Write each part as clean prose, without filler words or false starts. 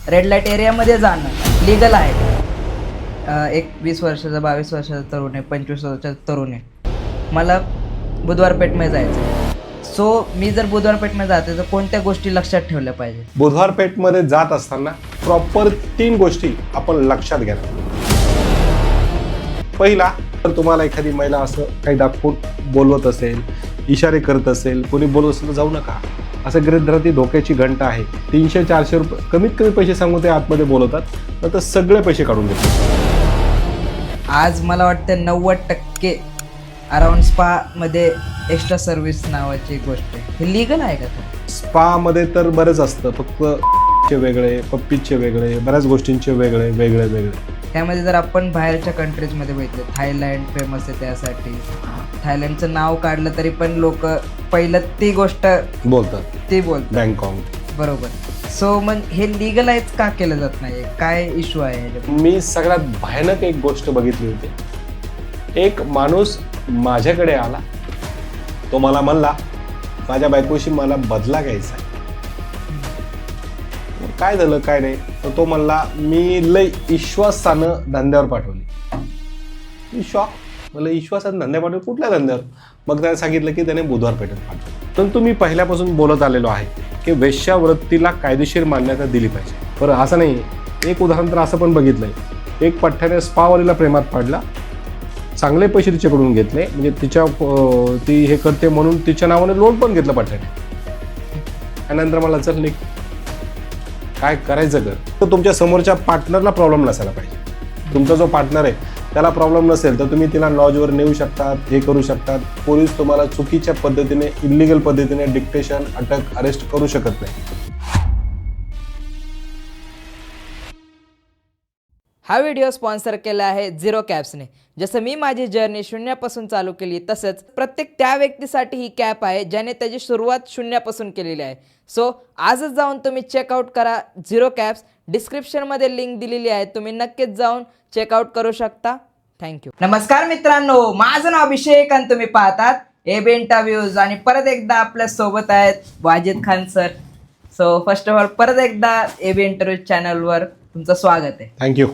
Red light एरियामध्ये जाणं legal आहे का? एक 20 वर्षाचा 22 वर्षाचा तरुण आहे, 25 वर्षाचा तरुण आहे, मला बुधवारपेठमध्ये जायचं आहे. सो मी जर बुधवारपेठमध्ये जाते तर कोणत्या गोष्टी लक्षात ठेवल्या पाहिजे? बुधवारपेठमध्ये जात असताना प्रॉपर 3 गोष्टी आपण लक्षात घ्या. पहिला, तर तुम्हाला एखादी महिला असं काही दाखवून बोलवत असेल, इशारे करत असेल, कोणी बोलत असेल तर जाऊ नका. असं गृहीत धरा ती धोक्याची घंटा आहे. 300-400 रुपये कमीत कमी पैसे सांगून ते आतमध्ये बोलवतात, नंतर सगळे पैसे काढून देतात. आज मला वाटतं 90% अराउंड स्पामध्ये एक्स्ट्रा सर्व्हिस नावाची एक गोष्ट आहे. हे लिगल आहे का? स्पामध्ये तर बरंच असतं, फक्त चे वेगळे, पप्पीचे वेगळे, बऱ्याच गोष्टींचे वेगळे. त्यामध्ये जर आपण बाहेरच्या कंट्रीजमध्ये बघितलं, थायलंड फेमस आहे त्यासाठी. थायलंडचं नाव काढलं तरी पण लोक पहिलं ती गोष्ट बोलतात, बँकॉक. बरोबर. सो मग हे लिगलाइज का केलं जात नाही? काय इश्यू आहे ह्याच्यात? मी सगळ्यात भयानक एक गोष्ट बघितली होती. एक माणूस माझ्याकडे आला, तो मला म्हणला माझ्या बायकोशी मला बदला घ्यायचा आहे. काय झालं काय नाही, तर तो म्हणला मी लय विश्वासानं धंद्यावर पाठवली. मी शॉक, मला विश्वासानं धंद्या पाठवली, कुठल्या धंद्यावर? मग त्याने सांगितलं की त्याने बुधवारपेठेत पाठवलं. परंतु मी पहिल्यापासून बोलत आलेलो आहे की वेश्यावृत्तीला कायदेशीर मान्यता दिली पाहिजे. बरं, असं नाही. एक उदाहरण तर असं पण बघितलंय, एक पठ्ठ्याने स्पावालीला प्रेमात पाडला, चांगले पैसे तिच्याकडून घेतले, म्हणजे ती हे करते म्हणून तिच्या नावाने लोन पण घेतलं पठ्ठ्याने, आणि नंतर मला चल निघ, काय करायचं कर. तर तुमच्या समोरच्या पार्टनरला प्रॉब्लेम नसायला पाहिजे. तुमचा जो पार्टनर आहे त्याला प्रॉब्लेम नसेल तर तुम्ही तिला लॉजवर नेऊ शकतात, हे करू शकतात. पोलीस तुम्हाला चुकीच्या पद्धतीने, इलिगल पद्धतीने डिक्टेशन, अटक, अरेस्ट करू शकत नाही. हा व्हिडिओ स्पॉन्सर केला आहे झिरो कॅप्सने. जसं मी माझी जर्नी शून्यापासून चालू केली, तसंच प्रत्येक त्या व्यक्तीसाठी ही कॅप आहे ज्याने त्याची सुरुवात शून्यापासून केलेली आहे. सो आजच जाऊन तुम्ही चेकआउट करा झिरो कॅप्स. डिस्क्रिप्शनमध्ये लिंक दिलेली आहे, तुम्ही नक्कीच जाऊन चेकआउट करू शकता. थँक्यू. नमस्कार मित्रांनो, माझं नाव अभिषेक आणि तुम्ही पाहतात AB इंटरव्ह्यूज. आणि परत एकदा आपल्या सोबत आहेत Wajid Khan sir. So first of all परत एकदा AB इंटरव्ह्यूज चॅनलवर तुमचं स्वागत आहे. थँक्यू.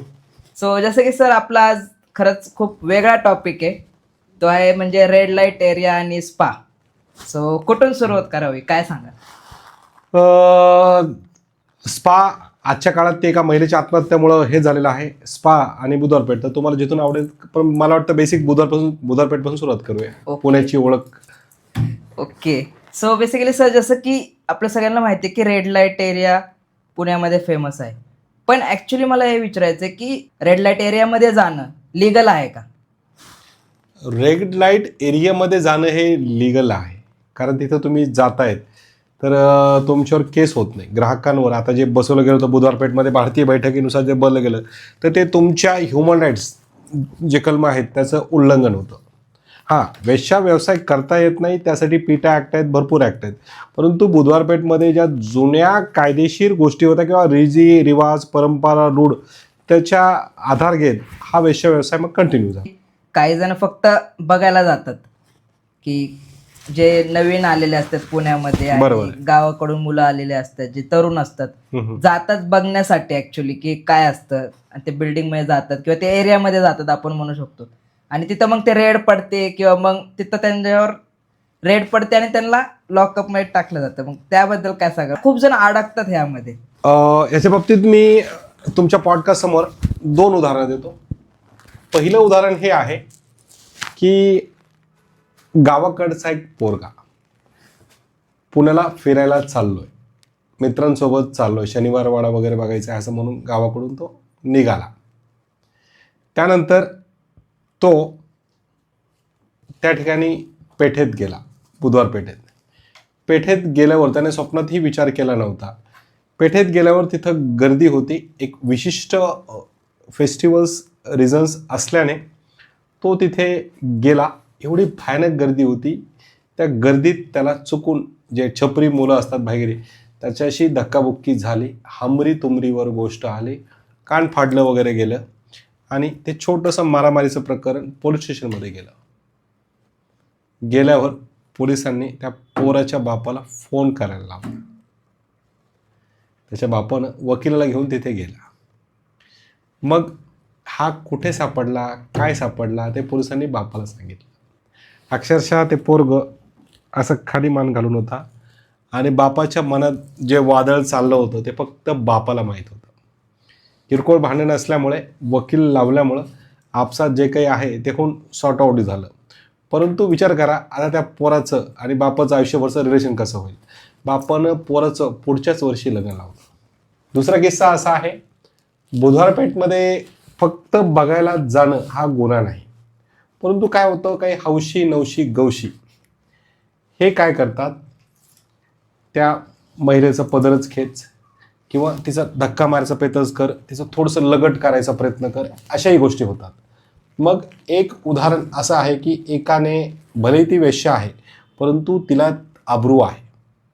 सो जसं की सर, आपला आज खरंच खूप वेगळा टॉपिक आहे, तो आहे म्हणजे रेड लाईट एरिया आणि स्पा. सो कुठून सुरुवात करावी, काय सांगा? स्पा आजच्या काळात ते एका महिलेच्या आत्महत्यामुळं हे झालेलं आहे. स्पा आणि बुधवारपेठ, तर तुम्हाला जिथून आवडेल, पण मला वाटतं बेसिक बुधवारपेठपासून सुरुवात करूया. Okay. पुण्याची ओळख. ओके. सो बेसिकली सर, जसं की आपल्या सगळ्यांना माहिती आहे की रेड लाईट एरिया पुण्यामध्ये फेमस आहे, पण ॲक्च्युली मला हे विचारायचं आहे की रेड लाईट एरियामध्ये जाणं लिगल आहे का? रेड लाईट एरियामध्ये जाणं हे लिगल आहे, कारण तिथं तुम्ही जातायत तर तुमच्यावर केस होत नाही. ग्राहकांवर आता जे बसवलं गेलं होतं बुधवारपेठमध्ये, भारतीय बैठकीनुसार जे बनलं गेलं, तर ते तुमच्या ह्युमन राईट्स जे कलम आहेत त्याचं उल्लंघन होतं. हां, वेश्या व्यवसाय करता येत नाही, त्यासाठी पीटा ॲक्ट आहेत, भरपूर ॲक्ट आहेत. परंतु बुधवारपेठमध्ये ज्या जुन्या कायदेशीर गोष्टी होत्या किंवा रिवाज, परंपरा, रूढ, त्याच्या आधार घेत हा वेश्या व्यवसाय मग कंटिन्यू झाला. काही जण फक्त बघायला जातात, की जे नवीन आलेले असतात पुण्यामध्ये बरोबर आणि आहे. गावाकडून मुलं आलेले असतात, जे तरुण असतात, जातात बघण्यासाठी ॲक्च्युली की काय असतं, आणि ते बिल्डिंगमध्ये जातात किंवा ते एरियामध्ये जातात आपण म्हणू शकतो, आणि तिथं मग ते रेड पडते किंवा मग तिथं त्यांच्यावर रेड पडते आणि त्यांना लॉकअपमध्ये टाकलं जातं. मग त्याबद्दल काय सांगा? खूप जण अडकतात ह्यामध्ये. याच्या बाबतीत मी तुमच्या पॉडकास्ट समोर 2 उदाहरणं देतो. पहिलं उदाहरण हे आहे की गावाकडचा एक पोरगा पुण्याला फिरायला चाललोय, मित्रांसोबत चाललोय, शनिवार वाडा वगैरे बघायचा आहे असं म्हणून गावाकडून तो निघाला. त्यानंतर तो त्या ठिकाणी पेठेत गेला, बुधवार पेठेत. पेठेत गेल्यावर त्याने स्वप्नातही विचार केला नव्हता. पेठेत गेल्यावर तिथं गर्दी होती, एक विशिष्ट फेस्टिवल्स रिझन्स असल्याने तो तिथे गेला. एवढी भयानक गर्दी होती, त्या गर्दीत त्याला चुकून जे छपरी मुलं असतात बाहेर, त्याच्याशी धक्काबुक्की झाली, हमरी तुमरीवर गोष्ट आली, कान फाडलं वगैरे गेलं, आणि ते छोटंसं मारामारीचं प्रकरण पोलीस स्टेशनमध्ये गेलं. गेल्यावर पोलिसांनी त्या पोराच्या बापाला फोन करायला लावला. त्याच्या बापानं वकिलाला घेऊन तिथे गेला. मग हा कुठे सापडला, काय सापडला ते पोलिसांनी बापाला सांगितलं. अक्षरशः ते पोरग असं खाली मान घालून होता आणि बापाच्या मनात जे वादळ चाललं होतं ते फक्त बापाला माहीत होतं. किरकोळ भांडण असल्यामुळे वकील लावल्यामुळं आपसात जे काही आहे ते कोण सॉर्ट आउट झालं. परंतु विचार करा, आता त्या पोराचं आणि बापाचं आयुष्यभरचं रिलेशन कसं होईल. बापानं पोराचं पुढच्याच वर्षी लग्न लावलं. दुसरा किस्सा असा आहे, बुधवारपेठमध्ये फक्त बघायला जाणं हा गुन्हा नाही, परंतु काय होतं, काही हौशी नवशी गवशी हे काय करतात, त्या महिलेचं पदरच खेच किंवा तिचा धक्का मारायचा प्रयत्न कर, तिचं थोडंसं लगट करायचा प्रयत्न कर, अशाही गोष्टी होतात. मग एक उदाहरण असं आहे की एकाने, भले ती वेश्या आहे परंतु तिला आबरू आहे,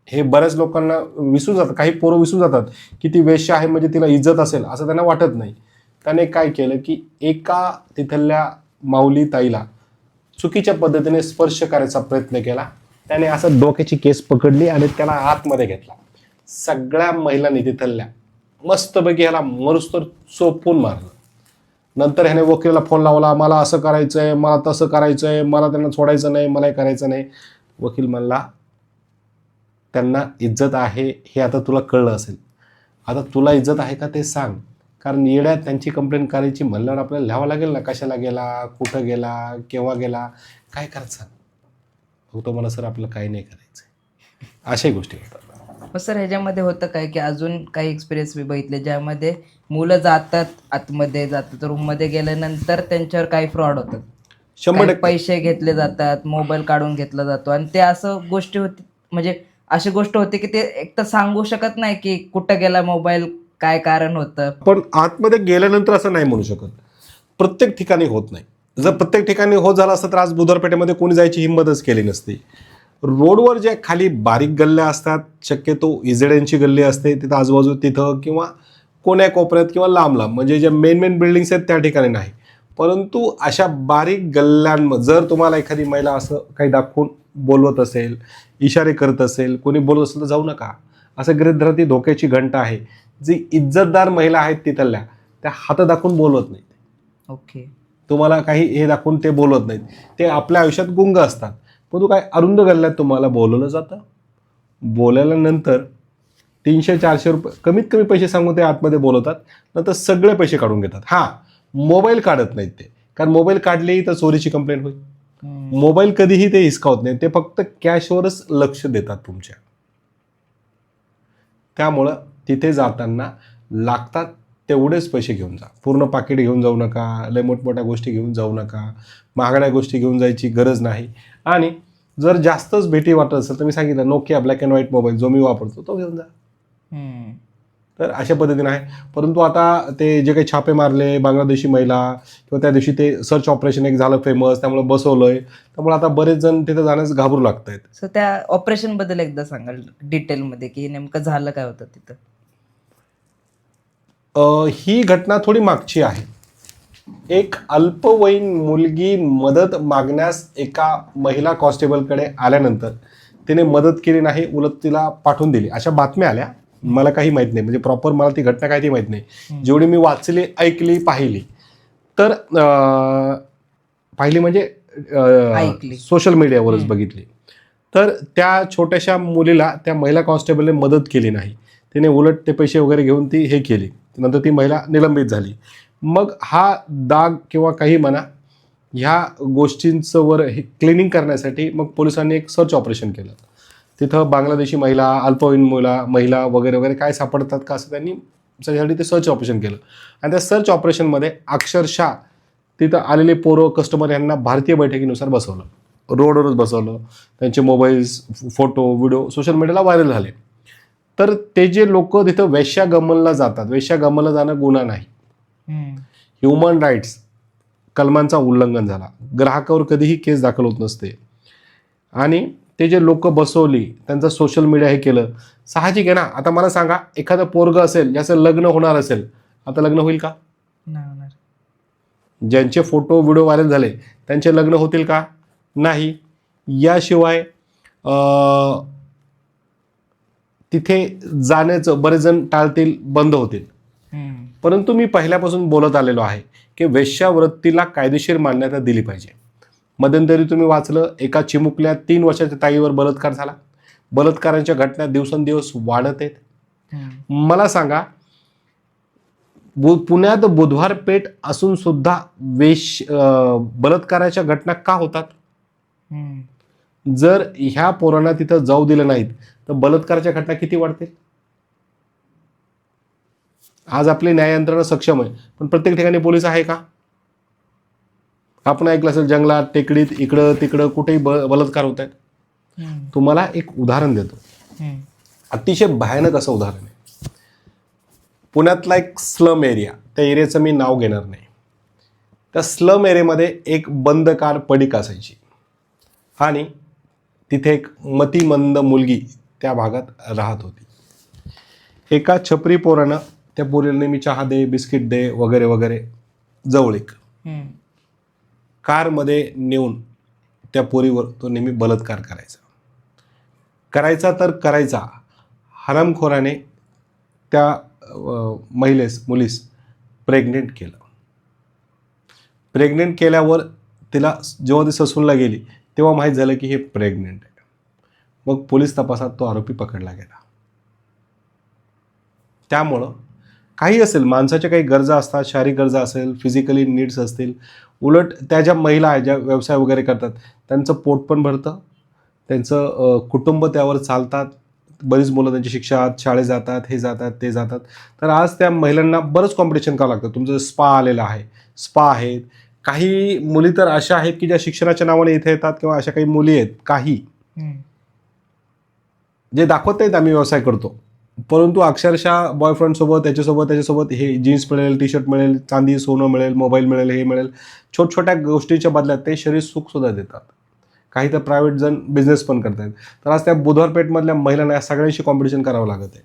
हे बऱ्याच लोकांना विसरून जातात. काही पोरं विसरून जातात की ती वेश्या आहे म्हणजे तिला इज्जत असेल असं त्यांना वाटत नाही. त्याने काय केलं की एका तिथल्या माऊली ताईला चुकीच्या पद्धतीने स्पर्श करायचा प्रयत्न केला. त्याने असं डोक्याची केस पकडली आणि त्याला आतमध्ये घेतला. सगळ्या महिलांनी तिथल्या मस्तपैकी ह्याला मरुस्तर चोपून मारलं. नंतर ह्याने वकिलाला फोन लावला, मला असं करायचंय, मला तसं करायचंय, मला त्यांना सोडायचं नाही, मला हे करायचं नाही. वकील म्हणला, त्यांना इज्जत आहे हे आता तुला कळलं असेल, आता तुला इज्जत आहे का ते सांग, कारण येड्यात त्यांची कंप्लेंट करायची म्हणल्यावर आपल्याला लिहावं लागेल ना, कशाला गेला, कुठं गेला, केव्हा गेला, काय करायचं. तो मला सर आपलं काही नाही करायचं, अशाही गोष्टी होतात. मग सर ह्याच्यामध्ये होतं काय की अजून काही एक्सपिरियन्स मी बघितले ज्यामध्ये मुलं जातात, आतमध्ये जातात, रूममध्ये गेल्यानंतर त्यांच्यावर काही फ्रॉड होतात. 100% पैसे घेतले जातात, मोबाईल काढून घेतला जातो आणि ते असं गोष्टी होती, म्हणजे अशी गोष्ट होती की ते एक तर सांगू शकत नाही की कुठं गेला मोबाईल, काय कारण होतं. पण आतमध्ये गेल्यानंतर असं नाही म्हणू शकत, प्रत्येक ठिकाणी होत नाही. जर प्रत्येक ठिकाणी होत झालं असतं तर आज बुधवारपेठेमध्ये कोणी जायची हिंमतच केली नसती. रोडवर जे खाली बारीक गल्ल्या असतात, शक्यतो इजेड्यांची गल्ली असते तिथं आजूबाजू, तिथं किंवा कोण्या कोपऱ्यात किंवा लांब लांब, म्हणजे ज्या मेन बिल्डिंग्स आहेत त्या ठिकाणी नाही. परंतु अशा बारीक गल्ल्यांमध्ये जर तुम्हाला एखादी महिला असं काही दाखवून बोलवत असेल, इशारे करत असेल, कोणी बोलत असेल तर जाऊ नका. असं गृहीत धरा ती धोक्याची घंटा आहे. जी इज्जतदार महिला आहेत तिथल्या त्या हात दाखवून बोलवत नाहीत. ओके, तुम्हाला काही हे दाखवून ते बोलवत नाहीत, ते आपल्या आयुष्यात गुंग असतात. पण काय अरुंद गल्ल्यात तुम्हाला बोलवलं जातं, बोलल्यानंतर 300-400 रुपये कमीत कमी पैसे सांगून ते आतमध्ये बोलवतात, नंतर सगळे पैसे काढून घेतात. हां, मोबाईल काढत नाहीत ते, कारण मोबाईल काढलेही तर चोरीची कंप्लेंट होईल. मोबाईल कधीही ते हिसकावत नाही, ते फक्त कॅशवरच लक्ष देतात तुमच्या. त्यामुळं तिथे जाताना लागतात तेवढेच पैसे घेऊन जा, पूर्ण पाकिट घेऊन जाऊ नका, लय मोठमोठ्या गोष्टी घेऊन जाऊ नका, महागड्या गोष्टी घेऊन जायची गरज नाही. आणि जर जास्तच भेटी वाटत असेल तर मी सांगितलं Nokia black and white mobile जो मी वापरतो तो घेऊन जा. तर अशा पद्धतीने आहे. परंतु आता ते जे काही छापे मारले बांगलादेशी महिला, किंवा त्या दिवशी ते सर्च ऑपरेशन एक झालं फेमस, त्यामुळे बसवलंय, त्यामुळे आता बरेच जण तिथे जाण्यास घाबरू लागत आहेत. सो त्या ऑपरेशन बद्दल एकदा सांगाल डिटेलमध्ये की नेमकं झालं काय होतं तिथं. ही घटना थोडी मागची आहे. एक अल्पवयीन मुलगी मदत मागण्यास एका महिला कॉन्स्टेबलकडे आल्यानंतर तिने मदत केली नाही, उलट तिला पाठवून दिली, अशा बातम्या आल्या. मला काही माहीत नाही, म्हणजे प्रॉपर मला ती घटना काय ती माहीत नाही. जेवढी मी वाचली, ऐकली, पाहिली तर पाहिली म्हणजे सोशल मीडियावरच बघितली, तर त्या छोट्याशा मुलीला त्या महिला कॉन्स्टेबलने मदत केली नाही. तिने उलट ते पैसे वगैरे घेऊन ती हे केली, नंतर ती महिला निलंबित झाली. मग हा दाग किंवा काही म्हणा, ह्या गोष्टींचं वर हे क्लिनिंग करण्यासाठी मग पोलिसांनी एक सर्च ऑपरेशन केलं. तिथं बांगलादेशी महिला, अल्पवयीन महिला वगैरे वगैरे काय सापडतात का असं त्यांनी त्याच्यासाठी ते सर्च ऑपरेशन केलं. आणि त्या सर्च ऑपरेशनमध्ये अक्षरशः तिथं आलेले पोरं कस्टमर यांना भारतीय बैठकीनुसार बसवलं, रोडवरच बसवलं. त्यांचे मोबाईल्स, फोटो, व्हिडिओ सोशल मीडियाला व्हायरल झाले. तर ते जे लोक तिथं वेश्यागमनला जातात, वेश्यागमनला जाणं गुन्हा नाही, ह्युमन राईट्स कलमांचा उल्लंघन झाला, ग्राहकावर कधीही केस दाखल होत नसते. आणि ते जे लोक बसवली त्यांचं सोशल मीडिया हे केलं, साहजिक आहे ना. आता मला सांगा, एखादं पोरगं असेल ज्याचं लग्न होणार असेल, आता लग्न होईल का? ज्यांचे फोटो व्हिडिओ व्हायरल झाले त्यांचे लग्न होतील का? नाही. याशिवाय तिथे जाण्याचं बरेच जण टाळतील, बंद होतील. परंतु मी पहिल्यापासून बोलत आलेलो आहे की वेश्यावृत्तीला कायदेशीर मान्यता दिली पाहिजे. मध्यंतरी तुम्ही वाचलं, एका चिमुकल्या 3 वर्षाच्या ताईवर बलात्कार झाला. बलात्कारांच्या घटना दिवसेंदिवस वाढत आहेत. मला सांगा, पुण्यात बुधवार पेठ असून सुद्धा बलात्काराच्या घटना का होतात? जर ह्या पोरांना तिथं जाऊ दिलं नाहीत तर बलात्काराच्या घटना किती वाढतील? आज आपली न्याय यंत्रणा सक्षम आहे, पण प्रत्येक ठिकाणी पोलीस आहे का? आपण ऐकलं असेल, जंगलात, टेकडीत, इकडं तिकडं कुठेही बलात्कार होत आहेत. तुम्हाला एक उदाहरण देतो, अतिशय भयानक असं उदाहरण आहे. पुण्यातला एक स्लम एरिया, त्या एरियाचं मी नाव घेणार नाही. त्या स्लम एरियामध्ये एक बंद कार पडीक असायची आणि तिथे एक मतिमंद मुलगी त्या भागात राहत होती. एका छपरी पोरानं त्या पोरीला नेहमी चहा दे, बिस्किट दे, वगैरे वगैरे जवळीक कारमध्ये नेऊन त्या पोरीवर तो नेहमी बलात्कार करायचा तर करायचा. हरामखोराने त्या मुलीस प्रेग्नेंट केलं. प्रेग्नेंट केल्यावर तिला जेव्हा ती ससूनला गेली तेव्हा माहीत झालं की हे प्रेग्नेंट आहे. मग पोलीस तपासात तो आरोपी पकडला गेला. त्यामुळं काही असेल, माणसाच्या काही गरजा असतात, शारीरिक गरजा असेल, फिजिकली नीड्स असतील, उलट त्या ज्या महिला आहेत, ज्या व्यवसाय वगैरे करतात, त्यांचं पोट पण भरतं, त्यांचं कुटुंब त्यावर चालतात. बरीच मुलं त्यांची शिक्षणात, शाळेत जातात, हे जातात, ते जातात. तर आज त्या महिलांना बरंच कॉम्पिटिशन करावं लागतं. तुमचं स्पा आलेलं आहे, स्पा आहेत. काही मुली तर अशा आहेत की ज्या शिक्षणाच्या नावाने इथे येतात, किंवा अशा काही मुली आहेत काही जे दाखवत नाहीत आम्ही व्यवसाय करतो, परंतु अक्षरशः बॉयफ्रेंडसोबत, त्याच्यासोबत हे जीन्स मिळेल, टी शर्ट मिळेल, चांदी सोनं मिळेल, मोबाईल मिळेल, हे मिळेल, छोट्या गोष्टीच्या बदल्यात ते शरीर सुखसुद्धा देतात. काही तर प्रायव्हेट जण बिझनेस पण करतात. तर आज त्या बुधवार पेठमधल्या महिलांना या सगळ्यांशी कॉम्पिटिशन करावं लागत आहे.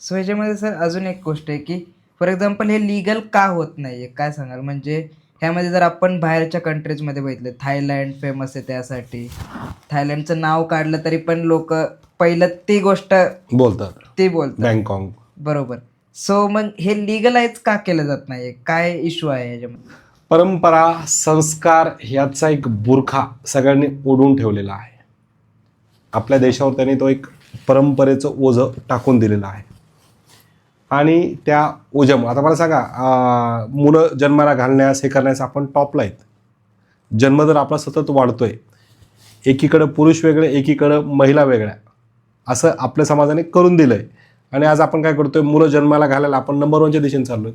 सो ह्याच्यामध्ये सर अजून एक गोष्ट आहे की फॉर एक्झाम्पल हे लिगल का होत नाही आहे, काय सांगाल? म्हणजे ह्यामध्ये जर आपण बाहेरच्या कंट्रीजमध्ये बघितलं, थायलंड फेमस आहे त्यासाठी. थायलंडचं नाव काढलं तरी पण लोक पहिलं ती गोष्ट बोलतात, बँकॉक. बरोबर. सो मग हे लिगलाइज का केलं जात नाही? काय इश्यू आहे ह्याच्यामध्ये? परंपरा, संस्कार याचा एक बुरखा सगळ्यांनी ओढून ठेवलेला आहे. आपल्या देशावर त्यांनी तो एक परंपरेचं ओझं टाकून दिलेलं आहे. आणि त्या ओझ्यामुळे आता मला सांगा, मुलं जन्माला घालण्यास, हे करण्यास आपण टॉपला आहेत. जन्मदर आपला सतत वाढतोय. एकीकडं पुरुष वेगळे, एकीकडं महिला वेगळ्या, असं आपल्या समाजाने करून दिलं आहे. आणि आज आपण काय करतोय, मुलं जन्माला घालायला आपण नंबर 1च्या दिशेने चाललोय.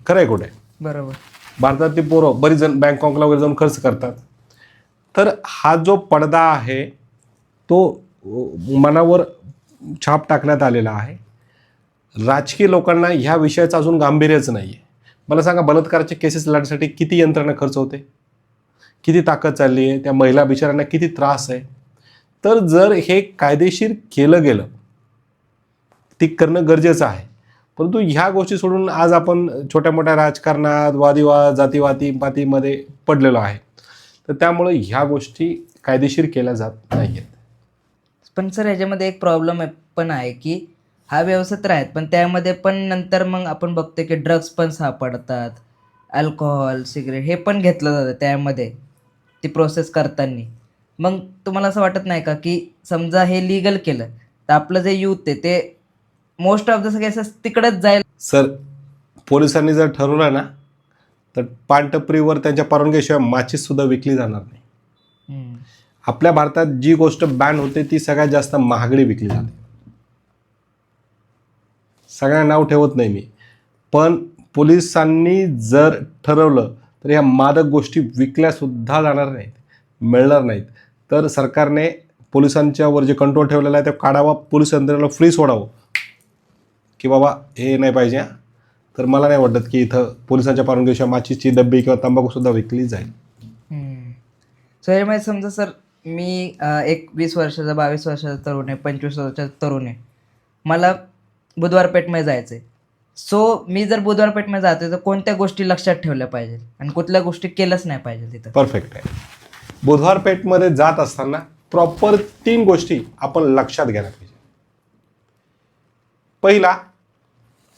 खरं आहे कुठे? बरोबर. भारतातली पोरं बरीच जण बँकॉकला वगैरे जाऊन खर्च करतात. तर हा जो पडदा आहे तो मनावर छाप टाकण्यात आलेला आहे. राजकीय लोकांना ह्या विषयाचं अजून गांभीर्यच नाही आहे. मला सांगा, बलात्काराच्या केसेस लढण्यासाठी किती यंत्रणा खर्च होते, किती ताकद चालली आहे, त्या महिला बिचाऱ्यांना किती त्रास आहे. तर जर हे कायदेशीर केलं गेलं, ते करणं गरजेचं आहे. परंतु ह्या गोष्टी सोडून आज आपण छोट्या मोठ्या राजकारणात, वादिवाद, जातीवादीमध्ये पडलेलो आहे. तर त्यामुळे ह्या गोष्टी कायदेशीर केल्या जात नाही आहेत. पण सर ह्याच्यामध्ये एक प्रॉब्लेम पण आहे की हा व्यवसाय तर आहेत, पण त्यामध्ये पण नंतर मग आपण बघतो की ड्रग्स पण सापडतात, अल्कोहोल, सिगरेट हे पण घेतलं जातं त्यामध्ये ती प्रोसेस करताना. मग तुम्हाला असं वाटत नाही का की समजा हे लिगल केलं तर आपलं जे यूथ आहे ते मोस्ट ऑफ द केसेस तिकडंच जाईल? सर, पोलिसांनी जर ठरवलं ना तर पानटपरीवर त्यांच्या परवानगीशिवाय माचीससुद्धा विकली जाणार नाही. आपल्या भारतात जी गोष्ट बॅन होते ती सगळ्यात जास्त महागडी विकली जाते. सगळ्यांना नाव ठेवत नाही मी, पण पोलिसांनी जर ठरवलं तर ह्या मादक गोष्टी विकल्यासुद्धा जाणार नाहीत, मिळणार नाहीत. तर सरकारने पोलिसांच्यावर जे कंट्रोल ठेवलेला आहे ते काढावा, पोलीस यंत्रणेला फ्री सोडावं की बाबा हे नाही पाहिजे. तर मला नाही वाटत की इथं पोलिसांच्या परवानगीशिवाय माचीची डब्बी किंवा तंबाखूसुद्धा विकली जाईल. सो यामध्ये समजा सर मी एक 20 वर्षाचा, 22 वर्षाचा तरुण आहे, 25 वर्षाचा तरुण आहे, मला बुधवार पेठमध्ये जायचं आहे. सो मी जर बुधवार पेठमध्ये जातोय तर कोणत्या गोष्टी लक्षात ठेवल्या पाहिजे आणि कुठल्या गोष्टी केल्याच नाही पाहिजे तिथं? परफेक्ट आहे. बुधवार पेठमध्ये जात असताना प्रॉपर 3 गोष्टी आपण लक्षात घ्यायला पाहिजे. पहिला,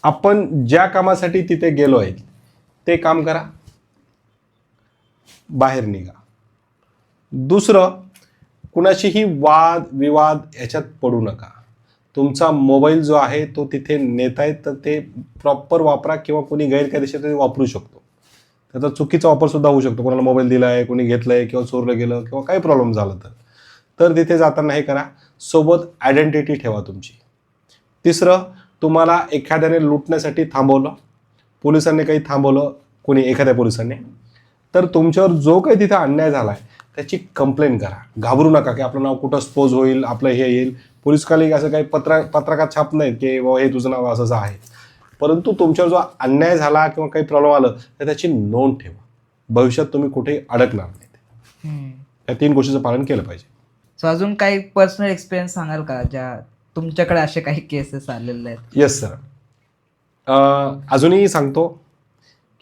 आपण ज्या कामासाठी तिथे गेलो आहे ते काम करा, बाहेर निघा. दुसरं, कुणाशीही वाद विवाद याच्यात पडू नका. तुमचा मोबाईल जो आहे तो तिथे नेताय तर ते प्रॉपर वापरा, किंवा कोणी गैरकायदेशीर ते वापरू शकतो. त्याचा चुकीचा वापरसुद्धा होऊ शकतो. कोणाला मोबाईल दिला आहे, कोणी घेतलं आहे, किंवा चोरलं गेलं, किंवा काही प्रॉब्लेम झाला तर तिथे जाताना हे करा. सोबत आयडेंटिटी ठेवा तुमची. तिसरं, तुम्हाला एखाद्याने लुटण्यासाठी थांबवलं, पोलिसांनी काही थांबवलं, कोणी एखाद्या पोलिसांनी, तर तुमच्यावर जो काही तिथं अन्याय झाला आहे त्याची कंप्लेंट करा. घाबरू नका की आपलं नाव कुठं स्पोज होईल, आपलं हे येईल. पोलीस खाली असं काही पत्रकात छाप नाहीत की बाबा हे तुझं नाव असंच आहे. परंतु तुमच्यावर जो अन्याय झाला किंवा काही प्रॉब्लेम आलं तर त्याची नोंद ठेवा. भविष्यात तुम्ही कुठेही अडकणार नाही. या 3 गोष्टीचं पालन केलं पाहिजे. सो अजून काही पर्सनल एक्सपिरियन्स सांगाल का, ज्या तुमच्याकडे असे काही केसेस आलेले आहेत? Yes sir. अजूनही सांगतो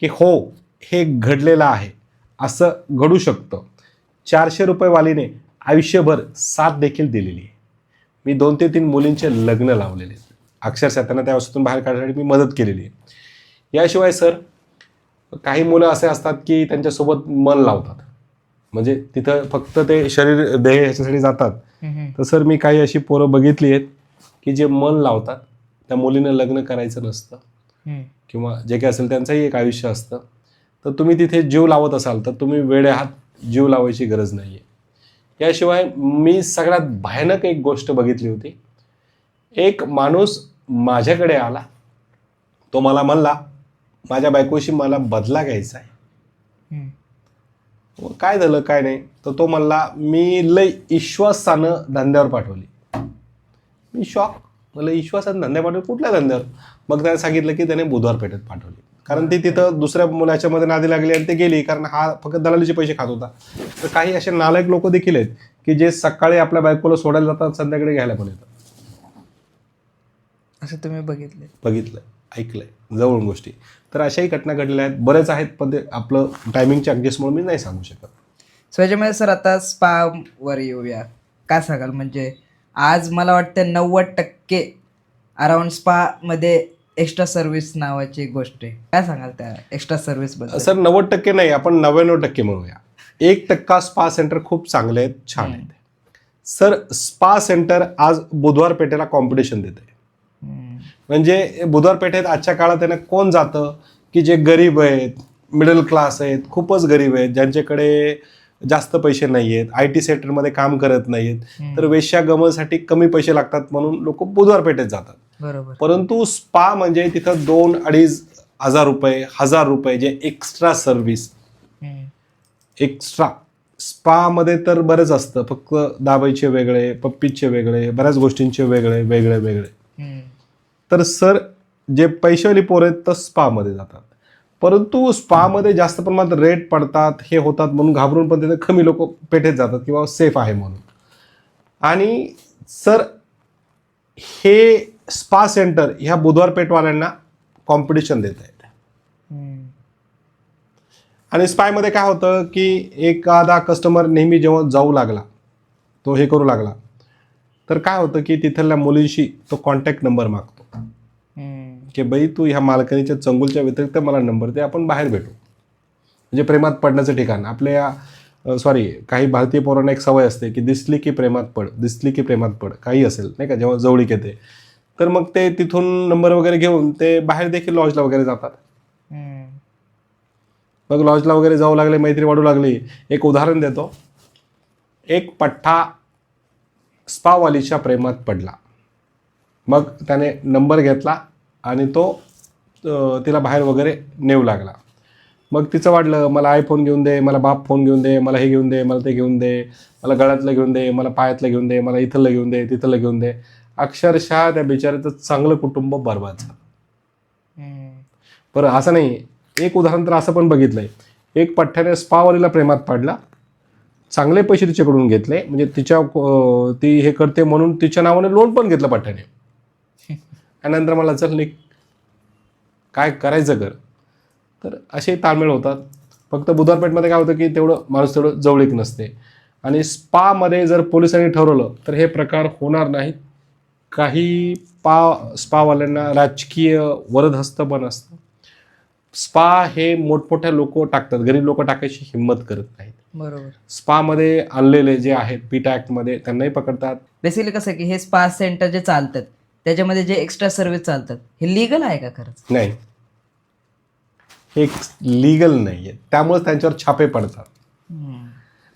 की हो, हे घडलेलं आहे, असं घडू शकतं. 400 रुपये वालीने आयुष्यभर साथ देखील दिलेली आहे. मी 2 ते 3 मुलींचे लग्न लावलेले आहेत. अक्षरशः त्यांना त्या अवस्थेतून बाहेर काढण्यासाठी मी मदत केलेली आहे. याशिवाय सर, काही मुलं असे असतात की त्यांच्यासोबत मन लावतात, म्हणजे तिथं फक्त ते शरीर देह ह्याच्यासाठी जातात. तर सर, मी काही अशी पोरं बघितली आहेत की जे मन लावतात, त्या मुलीनं लग्न करायचं नसतं किंवा जे काही असेल त्यांचंही एक आयुष्य असतं. तर तुम्ही तिथे जीव लावत असाल तर तुम्ही वेडे आहात, जीव लावायची गरज नाही आहे. याशिवाय मी सगळ्यात भयानक एक गोष्ट बघितली होती. एक माणूस माझ्याकडे आला, तो मला म्हणला माझ्या बायकोशी मला बदला घ्यायचा आहे. काय झालं काय नाही, तर तो म्हणला मी लय विश्वासानं धंद्यावर पाठवली. मी शॉक, मला विश्वासानं धंद्यावर पाठवली, कुठल्या धंद्यावर? मग त्याने सांगितलं की त्याने बुधवार पेठेत पाठवली, कारण ती तिथं दुसऱ्या मुलाच्या मध्ये नादी लागली आणि ते गेली, कारण हा फक्त दलालीचे पैसे खात होता. तर काही असे नालायक लोक देखील आहेत की जे सकाळी आपल्या बायकोला सोडायला जातात, संध्याकाळी घ्यायला पण येतात. असं तुम्ही बघितलंय, ऐकलंय, जवळून गोष्टी. तर अशाही घटना घडलेल्या आहेत, बरेच आहेत, पण ते आपलं टायमिंगच्या ॲडजस्टमुळे मी नाही सांगू शकत. सो याच्यामध्ये सर आता स्पावर येऊया. काय सांगाल, म्हणजे आज मला वाटतं 90% अराउंड स्पामध्ये एक्स्ट्रा सर्व्हिस नावाची एक गोष्ट आहे. काय सांगाल त्या एक्स्ट्रा सर्व्हिस बद्दल? सर 90% नाही, आपण 99% म्हणूया. 1% स्पा सेंटर खूप चांगले आहेत, छान आहेत. सर, स्पा सेंटर आज बुधवार पेठेला कॉम्पिटिशन देते. म्हणजे बुधवार पेठेत आजच्या काळात त्यांना कोण जातं की जे गरीब आहेत, मिडल क्लास आहेत, खूपच गरीब आहेत, ज्यांच्याकडे जास्त पैसे नाही आहेत, IT सेक्टरमध्ये काम करत नाहीत, तर वेश्यागमनसाठी कमी पैसे लागतात म्हणून लोक बुधवार पेठेत जातात. बरोबर. परंतु स्पा म्हणजे तिथं 2-2.5 हजार रुपये, 1000 रुपये जे एक्स्ट्रा सर्व्हिस, एक्स्ट्रा स्पामध्ये तर बरेच असतं. फक्त दाबायचे वेगळे, पप्पीचे वेगळे, बऱ्याच गोष्टींचे वेगळे. तर सर, जे पैशावाली पोरं आहेत तर स्पामध्ये जातात, परंतु स्पामध्ये जास्त प्रमाणात रेट पडतात, हे होतात म्हणून घाबरून पण तिथे कमी लोक पेठेत जातात किंवा सेफ आहे म्हणून. आणि सर, हे स्पा सेंटर ह्या बुधवार पेठवाल्यांना कॉम्पिटिशन देत आहेत. आणि स्पायमध्ये काय होतं की एखादा कस्टमर नेहमी जेव्हा जाऊ लागला, तो हे करू लागला, तर काय होतं की तिथल्या मुलींशी तो कॉन्टॅक्ट नंबर मागतो की बाई तू ह्या मालकणीच्या चंगुलच्या व्यतिरिक्त मला नंबर दे, आपण बाहेर भेटू. म्हणजे प्रेमात पडण्याचं ठिकाण. आपल्या काही भारतीय पोरांना एक सवय असते की दिसली की प्रेमात पड, काही असेल नाही का, जेव्हा जवळीक येते तर मग ते तिथून नंबर वगैरे घेऊन ते बाहेर देखील लॉजला वगैरे जातात. मग लॉजला वगैरे जाऊ लागले, मैत्री वाढू लागली. एक उदाहरण देतो. एक पठ्ठा स्पावालीच्या प्रेमात पडला, मग त्याने नंबर घेतला आणि तो तिला बाहेर वगैरे नेऊ लागला. मग तिचं वाटलं मला आयफोन घेऊन दे, मला बाप फोन घेऊन दे, मला हे घेऊन दे, मला ते घेऊन दे, मला गळ्यातलं घेऊन दे, मला पायातलं घेऊन दे, मला इथलं घेऊन दे, तिथलं घेऊन दे. अक्षरशः त्या बिचाऱ्याचं चांगलं कुटुंब बरबाद झालं. बरं, असं नाही, एक उदाहरण तर असं पण बघितलंय. एक पठ्ठ्याने स्पावालीला प्रेमात पडला, चांगले पैसे तिच्याकडून घेतले, म्हणजे ती हे करते म्हणून तिच्या नावाने लोन पण घेतलं पठ्ठ्याने. आणि नंतर मला चल निघ, काय करायचं कर. तर असे ताळमेळ होतात. फक्त बुधवारपेठमध्ये काय होतं की माणूस तेवढं जवळीक नसते. आणि स्पामध्ये जर पोलिसांनी ठरवलं तर हे प्रकार होणार नाहीत. काही स्पावाल्यांना राजकीय वरदहस्त पण असतं. स्पा हे मोठमोठ्या लोक टाकतात, गरीब लोक टाकायची हिंमत करत नाहीत. बरोबर. स्पामध्ये आणलेले जे आहेत पीटा ॲक्टमध्ये त्यांनाही पकडतात. बेसिकली कसं आहे की हे स्पा सेंटर जे चालतात त्याच्यामध्ये जे एक्स्ट्रा सर्व्हिस चालतात हे लिगल आहे का खरंच? नाही, हे लीगल नाही आहे, त्यामुळे त्यांच्यावर छापे पडतात.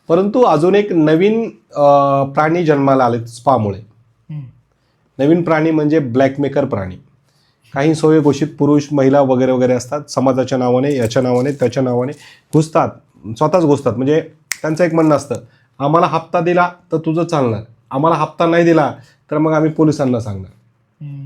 परंतु अजून एक नवीन प्राणी जन्माला आले स्पामुळे. नवीन प्राणी म्हणजे ब्लॅकमेकर प्राणी. काही सोय घोषित पुरुष महिला वगैरे वगैरे असतात, समाजाच्या नावाने, याच्या नावाने, त्याच्या नावाने घुसतात, स्वतःच घुसतात. म्हणजे त्यांचं एक म्हणणं असतं, आम्हाला हप्ता दिला तर तुझं चालणार, आम्हाला हप्ता नाही दिला तर मग आम्ही पोलिसांना सांगणार.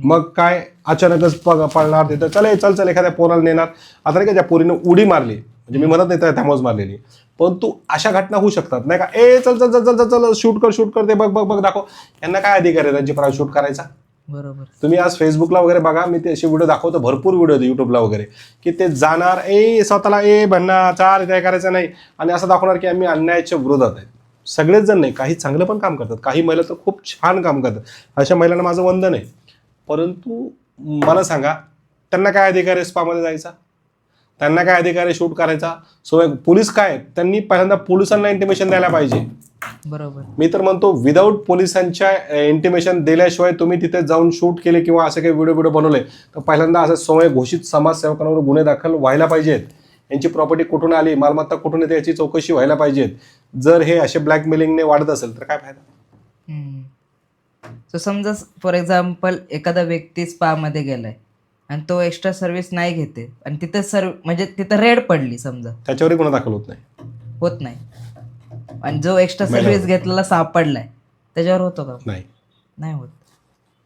मग काय अचानकच पळणार तिथं, चल एखाद्या पोराला नेणार. आता नाही का ज्या पोरीनं उडी मारली, म्हणजे मी म्हणत नाही तर त्यामुळेच मारलेली, परंतु अशा घटना होऊ शकतात नाही का. चल चल चल चल चल शूट कर ते बघ दाखव. यांना काय अधिकार आहे त्यांची प्राइवेट शूट करायचा? बरोबर. तुम्ही आज फेसबुकला वगैरे बघा, मी ते असे व्हिडिओ दाखवतो, भरपूर व्हिडिओ होते युट्यूबला वगैरे, की ते जाणार स्वतःला भन्ना चार काय करायचं नाही आणि असं दाखवणार की आम्ही अन्यायाच्या विरोधात आहे. सगळेच जण नाही, काही चांगलं पण काम करतात, काही महिला तर खूप छान काम करतात, अशा महिलांना माझं वंदन आहे. परंतु मला सांगा, त्यांना काय अधिकार आहे स्पामध्ये जायचा? त्यांना काय अधिकार आहे शूट करायचा? सो पोलीस काय, त्यांनी पहिल्यांदा पोलिसांना इंटिमेशन द्यायला पाहिजे. बरोबर. मी तर म्हणतो विदाऊट पोलिसांच्या इंटिमेशन दिल्याशिवाय तुम्ही तिथे जाऊन शूट केले किंवा असे काही व्हिडिओ बनवले तर पहिल्यांदा असं सोय घोषित समाजसेवकांवर गुन्हे दाखल व्हायला पाहिजेत. यांची प्रॉपर्टी कुठून आली, मालमत्ता कुठून येते याची चौकशी व्हायला पाहिजेत. जर हे असे ब्लॅकमेलिंगने वाढत असेल तर काय फायदा? सो समजा फॉर एक्झाम्पल एखादा व्यक्ती स्पा मध्ये गेलाय आणि तो एक्स्ट्रा सर्व्हिस नाही घेते आणि तिथं म्हणजे तिथं रेड पडली समजा, त्याच्यावरही गुन्हा दाखल होत नाही. होत नाही. आणि जो एक्स्ट्रा सर्व्हिस घेतलेला सापडलाय त्याच्यावर होतो का? नाही होत.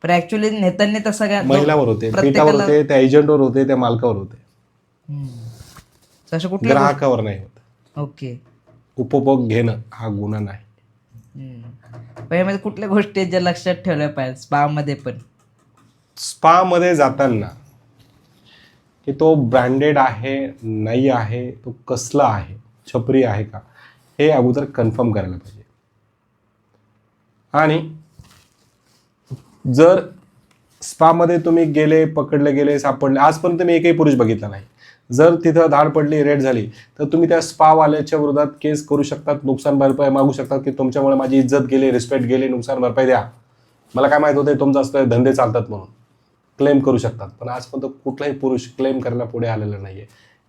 पण ऍक्च्युली नेत्यांनी तसं काय महिलावर होते, पीठावर होते, त्या एजंटवर होते, त्या मालकावर होते, ग्राहकावर नाही होत. ओके. उपभोग घेणं हा गुन्हा नाही. यामध्ये कुठल्या गोष्टी ज्या लक्षात ठेवल्या पाहिजे स्पा मध्ये पण? स्पा मध्ये जाताना की तो ब्रँडेड आहे नाही आहे, तो कसला आहे, छपरी आहे का, हे अगोदर कन्फर्म करायला पाहिजे. आणि जर स्पामध्ये तुम्ही गेले, पकडले गेले, सापडले, आजपर्यंत मी एकही पुरुष बघितला नाही, जर तिथं धाड पडली, रेड झाली तर तुम्ही त्या स्पावाल्याच्या विरोधात केस करू शकतात, नुकसान भरपाई मागू शकतात की तुमच्यामुळे माझी इज्जत गेली, रिस्पेक्ट गेली, नुकसान भरपाई द्या. मला काय माहित होतं तुमचं असं धंदे चालतात म्हणून क्लेम करू शकतात. पण आजपर्यंत कुठलाही पुरुष क्लेम करायला पुढे आलेला नाहीये.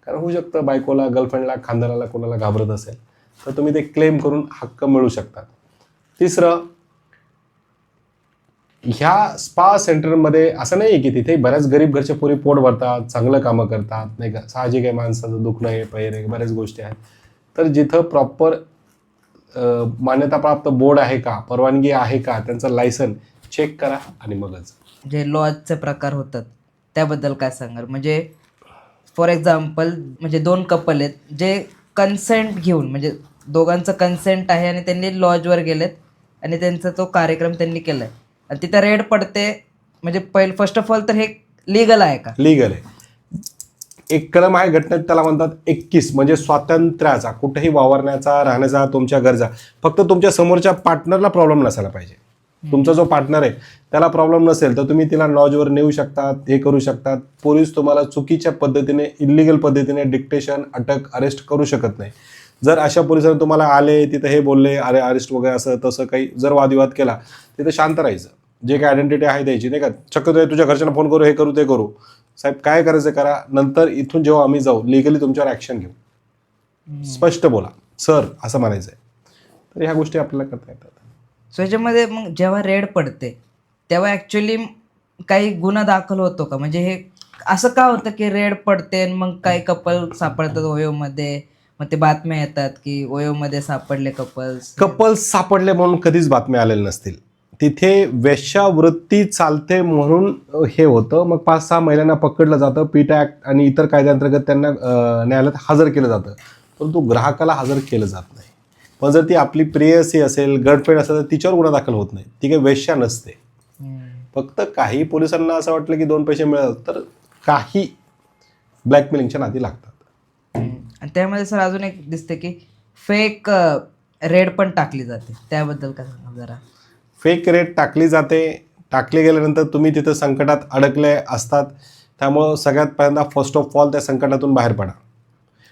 कारण होऊ शकतं बायकोला, गर्लफ्रेंडला, खानदाराला कोणाला घाबरत असेल तर तुम्ही ते क्लेम करून हक्क मिळू शकतात. तिसरं, ह्या स्पा सेंटरमध्ये असं नाही आहे की तिथे बऱ्याच गरीब घरचे पोरी पोट भरतात, चांगलं कामं करतात नाही का. साहजिक आहे, माणसाचं दुखणं आहे, पैर आहे, बऱ्याच गोष्टी आहेत. तर जिथं प्रॉपर मान्यताप्राप्त बोर्ड आहे का, परवानगी आहे का, त्यांचं लायसन चेक करा आणि मगच. जे लॉजचे प्रकार होतात त्याबद्दल काय सांगाल? म्हणजे फॉर एक्झाम्पल म्हणजे दोन कपल आहेत जे कन्सेंट घेऊन, म्हणजे दोघांचं कन्सेंट आहे आणि त्यांनी लॉजवर गेलेत आणि त्यांचा तो कार्यक्रम त्यांनी केलाय आणि तिथं रेड पडते, म्हणजे फर्स्ट ऑफ ऑल तर हे लिगल आहे का? लिगल आहे. एक कलम आहे घटनेत, त्याला म्हणतात 21, म्हणजे स्वातंत्र्याचा, कुठेही वावरण्याचा, राहण्याचा, तुमच्या गरजा. फक्त तुमच्या समोरच्या पार्टनरला प्रॉब्लेम नसायला पाहिजे. तुमचा जो पार्टनर आहे त्याला प्रॉब्लेम नसेल तर तुम्ही तिला लॉजवर नेऊ शकतात, हे करू शकतात. पोलीस तुम्हाला चुकीच्या पद्धतीने, इलिगल पद्धतीने डिक्टेशन, अटक, अरेस्ट करू शकत नाही. जर अशा पोलिसांनी तुम्हाला आले, तिथं हे बोलले, अरे अरेस्ट वगैरे असं तसं काही जर वादविवाद केला, तिथं शांत राहायचं. जे काही आयडेंटिटी आहे द्यायची नाही का. शक्यतो तुझ्या घरच्यांना फोन करू, हे करू, ते करू, साहेब काय करायचं करा, नंतर इथून जेव्हा आम्ही जाऊ लिगली तुमच्यावर ॲक्शन घेऊ. स्पष्ट बोला, सर असं म्हणायचं आहे. तर ह्या गोष्टी आपल्याला करता येतात. सो याच्यामध्ये मग जेव्हा रेड पडते तेव्हा ॲक्च्युली काही गुन्हा दाखल होतो का? म्हणजे हे असं का होतं की रेड पडते आणि मग काही कपल सापडतात ओयोमध्ये, मग ते बातम्या येतात की ओयोमध्ये सापडले कपल्स सापडले म्हणून कधीच बातम्या आलेल्या नसतील. तिथे वेश्यावृत्ती चालते म्हणून हे होतं. मग 5-6 महिलांना पकडलं जातं, पीटा ॲक्ट आणि इतर कायद्यांतर्गत त्यांना न्यायालयात हजर केलं जातं, परंतु ग्राहकाला हजर केलं जात नाही. पण जर ती आपली प्रेयसी असेल, गर्लफ्रेंड असेल तर तिच्यावर गुन्हा दाखल होत नाही. ती काही वेश्या नसते. फक्त काही पोलिसांना असं वाटलं की 2 पैसे मिळाले तर काही ब्लॅकमेलिंगच्या नादी लागतात. आणि त्यामध्ये सर अजून एक दिसते की फेक रेड पण टाकली जाते, त्याबद्दल काय सांगा जरा? फेक रेट टाकली जाते, टाकले गेल्यानंतर तुम्ही तिथं संकटात अडकले असतात. त्यामुळं सगळ्यात पहिल्यांदा फर्स्ट ऑफ ऑल त्या संकटातून बाहेर पडा.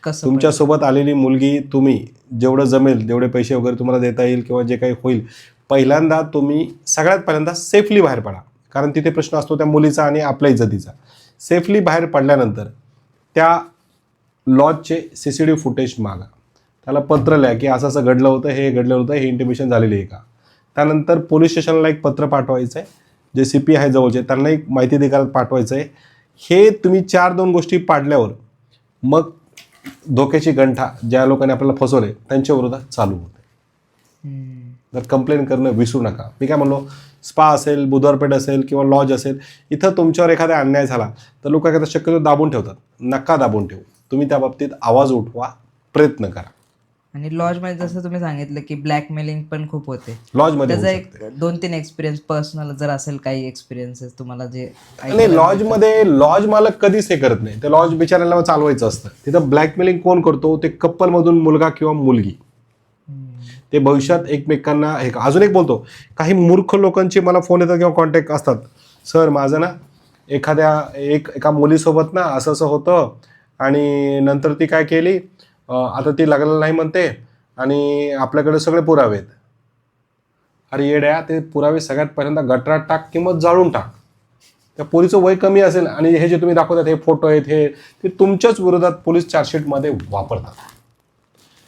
कसं तुमच्यासोबत आलेली मुलगी तुम्ही जेवढं जमेल जेवढे पैसे वगैरे तुम्हाला देता येईल किंवा जे काही होईल, पहिल्यांदा तुम्ही सगळ्यात पहिल्यांदा सेफली बाहेर पडा. कारण तिथे प्रश्न असतो त्या मुलीचा आणि आपल्या इज्जतीचा. सेफली बाहेर पडल्यानंतर त्या लॉजचे CCTV फुटेज मागा. त्याला पत्र लिहा की असं असं घडलं होतं, हे घडलं होतं, हे इंटिमेशन झालेली आहे का. त्यानंतर पोलीस स्टेशनला एक पत्र पाठवायचं आहे. जे CP आहे जवळचे त्यांना एक माहिती अधिकारात पाठवायचं आहे. हे तुम्ही 4-2 गोष्टी पाडल्यावर मग धोक्याची गंठा ज्या लोकांनी आपल्याला फसवले त्यांच्या विरोधात चालू होते. तर कंप्लेंट करणं विसरू नका. मी काय म्हणलो, स्पा असेल, बुधवारपेठ असेल किंवा लॉज असेल, इथं तुमच्यावर एखादा अन्याय झाला तर लोक काय शक्यतो दाबून ठेवतात. नका दाबून ठेवू. तुम्ही त्या बाबतीत आवाज उठवा, प्रयत्न करा. आणि लॉजमध्ये जसं तुम्ही सांगितलं की ब्लॅकमेलिंग पण खूप होते. लॉजमध्ये त्याचा एक 2-3 एक्सपिरियन्स पर्सनल जर असेल काही एक्सपिरियन्सेस तुम्हाला जे नाही, लॉज मालक कधीच हे करत नाही. ते लॉज बिचारायला चालवायचं असतं. तिथं ब्लॅकमेलिंग कोण करतो, ते कप्पलमधून मुलगा किंवा मुलगी. ते भविष्यात एकमेकांना हे. अजून एक बोलतो, काही मूर्ख लोकांचे मला फोन येतात किंवा कॉन्टॅक्ट असतात. सर माझं ना एका मुलीसोबत ना असं असं होतं आणि नंतर ती काय केली, आता ती लग्नाला नाही म्हणते आणि आपल्याकडे सगळे पुरावे आहेत. अरे येड्या, ते पुरावे सगळ्यात पहिल्यांदा गटरात टाक किंवा जाळून टाक. त्या पोरीचं वय कमी असेल आणि हे जे तुम्ही दाखवतात हे फोटो आहेत, हे ते तुमच्याच विरोधात पोलीस चार्जशीटमध्ये वापरतात.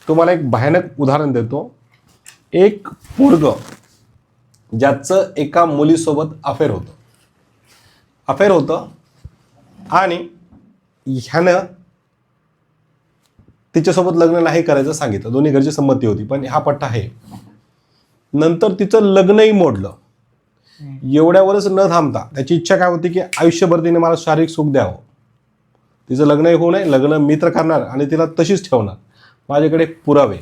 तुम्हाला एक भयानक उदाहरण देतो. एक पोरगं ज्याचं एका मुलीसोबत अफेअर होतं आणि ह्यानं तिच्यासोबत लग्न नाही करायचं सांगितलं. दोन्ही घरची संमती होती, पण हा पट्टा आहे. नंतर तिचं लग्नही मोडलं. एवढ्यावरच न थांबता त्याची इच्छा काय होती की आयुष्यभर तिने मला शारीरिक सुख द्यावं. तिचं लग्नही होऊ नये, लग्न मित्र करणार आणि तिला तशीच ठेवणार. माझ्याकडे पुरावे,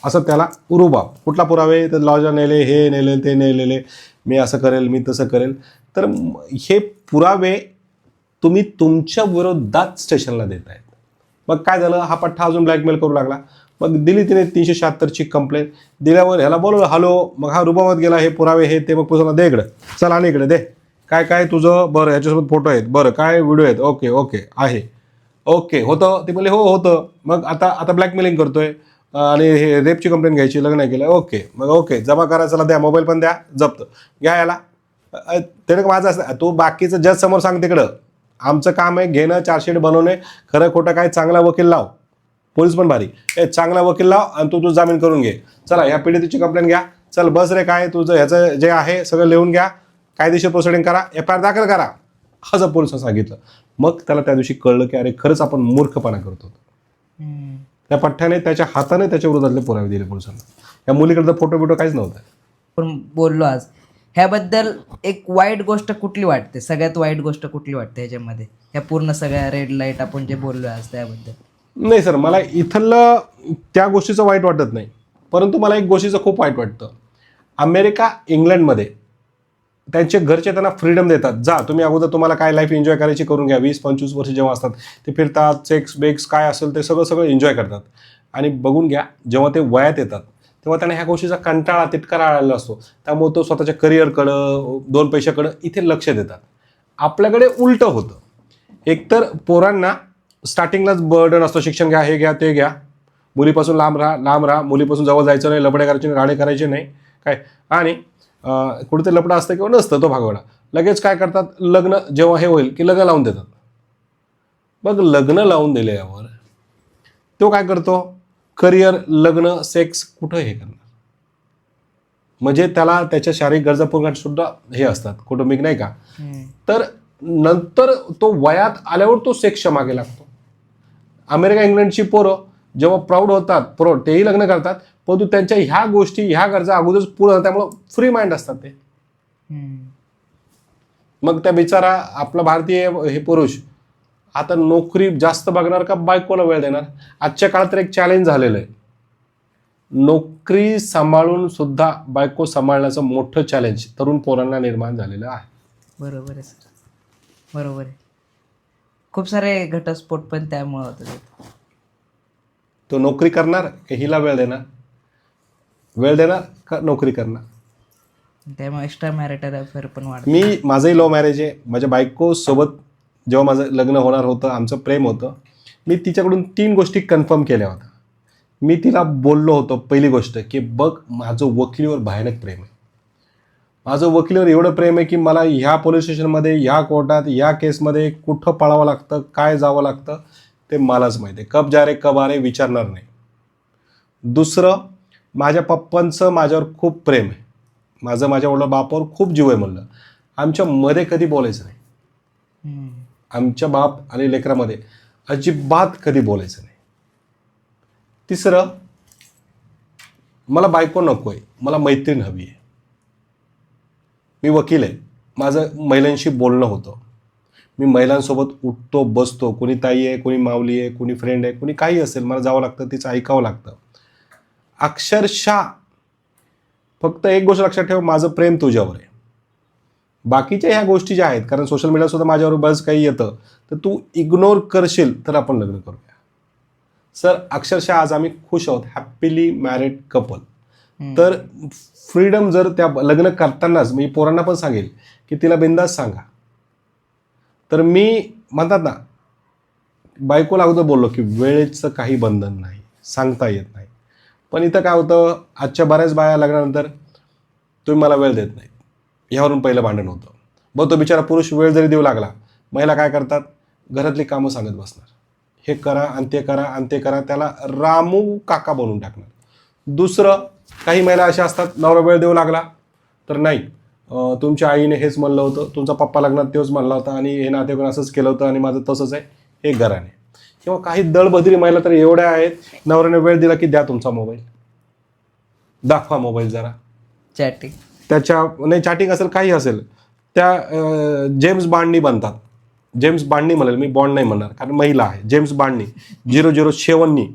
असं त्याला उरुबाब. कुठला पुरावे, तर लॉजला नेले, हे नेले, ते नेलेले, मी असं करेल, मी तसं करेल. तर हे पुरावे तुम्ही तुमच्या विरोधात स्टेशनला देत आहेत. मग काय झालं, हा पठ्ठा अजून ब्लॅकमेल करू लागला. मग दिली तिने 376ची कंप्लेंट. दिल्यावर ह्याला बोलवलं, हॅलो. मग हा रुबाबात गेला, हे पुरावे हे ते. मग पुन्हा दे इकडं, चल आणि इकडे दे, काय काय तुझं, बरं ह्याच्यासोबत फोटो आहेत, बरं काय व्हिडिओ आहेत, ओके ओके आहे, ओके होतं. ते म्हणले हो होतं. मग आता ब्लॅकमेलिंग करतोय आणि हे रेपची कंप्लेंट घ्यायची, लग्न केलं, ओके. मग ओके जमा करा, चला द्या, मोबाईल पण द्या, जप्त घ्या याला. त्याने माझं असं, तू बाकीचं जज समोर सांग तिकडं. आमचं काम आहे घेणं, चार्जशीट बनवणे, खरं खोटं काय, चांगला वकील लाव. पोलीस पण भारी, चांगला वकील लाव आणि तू जामीन करून घे. चला या पीडितेची कंप्लेंट घ्या, चल बस रे, काय तुझं ह्याचं जे आहे सगळं लिहून घ्या, कायदेशीर प्रोसिडिंग करा, FIR दाखल करा, असं पोलिसांनी सांगितलं. मग त्याला त्या दिवशी कळलं की अरे खरंच आपण मूर्खपणा करतो. त्या पठ्ठ्याने त्याच्या हाताने त्याच्या विरोधातले पुरावे दिले पोलिसांना. या मुलीकडे फोटो बिटो काहीच नव्हतं. पण बोललो आज ह्याबद्दल, एक वाईट गोष्ट कुठली वाटते, सगळ्यात वाईट गोष्ट कुठली वाटते ह्याच्यामध्ये, ह्या पूर्ण सगळ्या रेड लाईट आपण जे बोललो आज त्याबद्दल? नाही सर, मला इथलं त्या गोष्टीचं वाईट वाटत नाही, परंतु मला एक गोष्टीचं खूप वाईट वाटतं. अमेरिका, इंग्लंडमध्ये त्यांचे घरचे त्यांना फ्रीडम देतात. जा तुम्ही अगोदर तुम्हाला काय लाईफ एन्जॉय करायची करून घ्या. 20-25 वर्ष जेव्हा असतात ते फिरतात, सेक्स बेक्स काय असेल ते सगळं एन्जॉय करतात. आणि बघून घ्या, जेव्हा ते वयात येतात तेव्हा त्यांना ह्या गोष्टीचा कंटाळा तिटकारा आलेला असतो. त्यामुळे तो स्वतःच्या करिअरकडं, 2 पैशाकडं इथे लक्ष देतात. आपल्याकडे उलटं होतं. एकतर पोरांना स्टार्टिंगलाच बर्डन असतो, शिक्षण घ्या, हे घ्या, ते घ्या, मुलीपासून लांब राहा, मुलीपासून जवळ जायचं नाही, लफडे करायचे नाही, राडे करायचे नाही काय. आणि कुठेतरी लफडं असतं किंवा नसतं तो भागवडा. लगेच काय करतात, लग्न जेव्हा हे होईल की लग्न लावून देतात. मग लग्न लावून दिल्यावर तो काय करतो, करिअर, लग्न, सेक्स कुठं हे करणार. म्हणजे त्याला त्याच्या शारीरिक गरजा पूर्ण सुद्धा हे असतात, कौटुंबिक नाही का. तर नंतर तो वयात आल्यावर तो सेक्सच्या मागे लागतो. अमेरिका, इंग्लंडची पोरं जेव्हा प्राऊड होतात, तेही लग्न करतात, परंतु त्यांच्या ह्या गोष्टी, ह्या गरजा अगोदरच पूर्ण होतात. त्यामुळं फ्री माइंड असतात ते. मग त्या बिचारा आपला भारतीय हे पुरुष आता नोकरी जास्त बघणार का बायकोला वेळ देणार. आजच्या काळात तर एक चॅलेंज झालेलं आहे, नोकरी सांभाळून सुद्धा बायको सांभाळण्याचं मोठं चॅलेंज तरुण पोरांना निर्माण झालेलं आहे. बरोबर आहे सर, बरोबर आहे. खूप सारे घटस्फोट पण त्यामुळे होतात. तो नोकरी करणार की हिला वेळ देणार का नोकरी करणार. त्यामुळे एक्स्ट्रा मॅरिटल अफेअर पण वाढतं. माझंही लव्ह मॅरेज आहे. माझ्या बायकोसोबत जेव्हा माझं लग्न होणार होतं, आमचं प्रेम होतं, मी तिच्याकडून 3 गोष्टी कन्फर्म केल्या होत्या. मी तिला बोललो होतो पहिली गोष्ट की बघ, माझं वकिलीवर भयानक प्रेम आहे. माझं वकिलीवर एवढं प्रेम आहे की मला ह्या पोलीस स्टेशनमध्ये, ह्या कोर्टात, ह्या केसमध्ये कुठं पळावं लागतं, काय जावं लागतं ते मलाच माहिती आहे. कब जा रे कब आ रे विचारणार नाही. दुसरं, माझ्या पप्पांचं माझ्यावर खूप प्रेम आहे. माझं माझ्या वडिला बापावर खूप जीव आहे म्हणलं. आमच्यामध्ये कधी बोलायचं नाही. आमच्या बाप आणि लेकरामध्ये अजिबात कधी बोलायचं नाही. तिसरं, मला बायको नको आहे, मला मैत्रीण हवी आहे. मी वकील आहे, माझं महिलांशी बोलणं होतं. मी महिलांसोबत उठतो बसतो. कोणी ताई आहे, कोणी माऊली आहे, कोणी फ्रेंड आहे, कोणी काही असेल, मला जावं लागतं, तिचं ऐकावं लागतं. अक्षरशः फक्त एक गोष्ट लक्षात ठेव, माझं प्रेम तुझ्यावर आहे. बाकीच्या ह्या गोष्टी ज्या आहेत, कारण सोशल मीडियासुद्धा माझ्यावर बरंच काही येतं, तर तू इग्नोर करशील तर आपण लग्न करूया. सर, अक्षरशः आज आम्ही खुश आहोत, हॅपीली मॅरिड कपल. तर फ्रीडम जर त्या लग्न करतानाच मी पोरांना पण सांगेल की तिला बिंदास सांगा. तर मी म्हणतात ना, बायकोला अगोदर बोललो की वेळेचं काही बंधन नाही, सांगता येत नाही. पण इथं काय होतं, आजच्या बऱ्याच बाया लग्नानंतर तुम्ही मला वेळ देत नाहीत, ह्यावरून पहिलं भांडण होतं. बघ, तो बिचारा पुरुष वेळ जरी देऊ लागला, महिला काय करतात, घरातली कामं सांगत बसणार, हे करा आणि ते करा आणि ते करा, त्याला रामू काका बनवून टाकणार. दुसरं, काही महिला अशा असतात, नवरा वेळ देऊ लागला तर नाही, तुमच्या आईने हेच म्हणलं होतं, तुमचा पप्पा लग्नात तेच म्हणला होता आणि हे नातेवाईकांनी असंच केलं होतं आणि माझं तसंच आहे, हे घराने. किंवा काही दळबद्री महिला तर एवढ्या आहेत, नवऱ्याने वेळ दिला की द्या तुमचा मोबाईल, दाखवा मोबाईल जरा. चॅटिंग, त्याच्या नाही चॅटिंग असेल, काही असेल, त्या जेम्स बाँडनी बनतात. जेम्स बाँडनी म्हणेल मी, बॉन्ड नाही म्हणणार कारण महिला आहे. जेम्स बाँडनी 007नी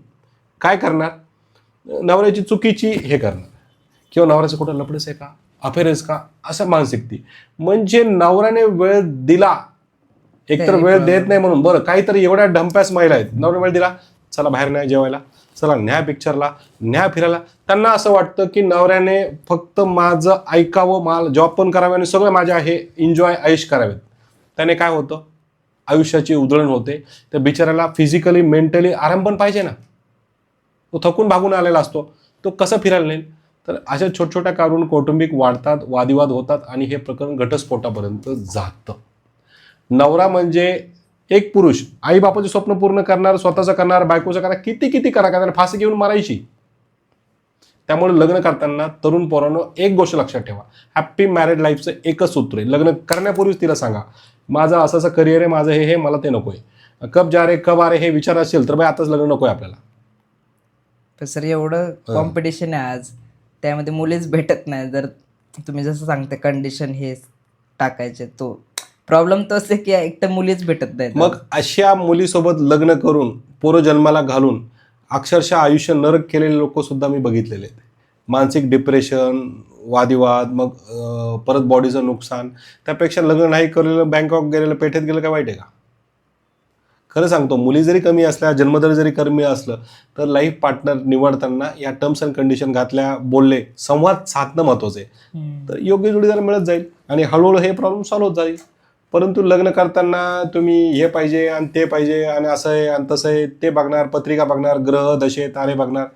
काय करणार, नवऱ्याची चुकीची हे करणार, किंवा नवऱ्याचं कुठं लपडेच आहे का, अफेअरच का, असं मानसिकती. म्हणजे नवऱ्याने वेळ दिला, एकतर वेळ देत नाही म्हणून, बरं काहीतरी एवढ्या ढंप्यास महिला आहेत, नवऱ्याने वेळ दिला, चला बाहेर न्या जेवायला, चला न्या पिक्चरला, न्या फिरायला. त्यांना असं वाटतं की नवऱ्याने फक्त माझं ऐकावं, मला जॉब पण करावे आणि सगळं माझ्या हे एन्जॉय ऐश करावेत. त्याने काय होतं, आयुष्याची उधळण होते. त्या बिचाराला फिजिकली मेंटली आराम पण पाहिजे ना. तो थकून भागून आलेला असतो, तो कसं फिरायला नेईल. तर अशा छोट्या कारून कौटुंबिक वाढतात, वादिवाद होतात आणि हे प्रकरण घटस्फोटापर्यंत जातं. नवरा म्हणजे एक पुरुष, आईबापाचे स्वप्न पूर्ण करणार, स्वतःचं करणार, बायकोचं करणार, किती करा, कारण फाशी घेऊन मारायची. त्यामुळे लग्न करताना तरुण पोरांनो एक गोष्ट लक्षात ठेवा, हॅप्पी मॅरिड लाईफचं एकच सूत्र आहे. लग्न करण्यापूर्वीच तिला सांगा, माझं असं करिअर आहे, माझं हे मला ते नको आहे. कब जा रे कब आ रे हे विचार असेल तर बाई आताच लग्न नको आहे आपल्याला. पण सर एवढं कॉम्पिटिशन आहे आज, त्यामध्ये मुलीच भेटत नाही. जर तुम्ही जसं सांगते कंडिशन हे टाकायचे, तो प्रॉब्लेम तोच आहे की एक तर मुलीच भेटत नाही. मग अशा मुलीसोबत लग्न करून, पोरं जन्माला घालून अक्षरशः आयुष्य नरक केलेले लोक सुद्धा मी बघितलेले आहेत. मानसिक डिप्रेशन, वादिवाद, मग परत बॉडीचं नुकसान. त्यापेक्षा लग्न नाही केलेलं, बँकॉक गेलेलं, पेठेत गेलं काय वाईट आहे का? खरं सांगतो, मुली जरी कमी असल्या, जन्मदर जरी कमी असलं, तर लाईफ पार्टनर निवडताना या टर्म्स अँड कंडिशन घातल्या, बोलले, संवाद साधणं महत्त्वाचं आहे. तर योग्य जोडीदार मिळत जाईल आणि हळूहळू हे प्रॉब्लेम सॉल्व्ह होत जाईल. परंतु लग्न करताना तुम्ही हे पाहिजे आणि ते पाहिजे आणि असं आहे आणि तसं आहे, ते बघणार, पत्रिका बघणार, ग्रह दशे तारे बघणार,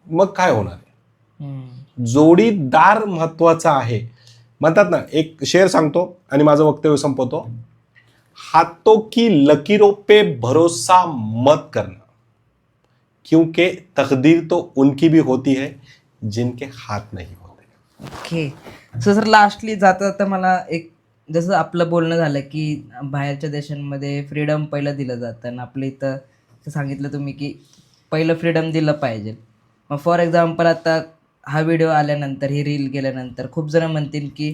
मग काय होणार आहे? जोडीदार महत्वाचा आहे. म्हणतात ना, एक शेर सांगतो आणि माझं वक्तव्य संपवतो, हाथों की लकीरों पे भरोसा मत करना, क्योंकि तकदीर तो उनकी भी होती है जिनके हाथ नहीं होते. ओके. सो सर लास्टली जाता जाता मला एक, जसं आपलं बोलणं झालं की बाहेरच्या देशांमध्ये फ्रीडम पहिलं दिलं जातं आणि आपल्या इथं सांगितलं तुम्ही की पहिलं फ्रीडम दिलं पाहिजे. मग फॉर एक्झाम्पल आता हा व्हिडिओ आल्यानंतर, ही रील गेल्यानंतर खूप जण म्हणतील की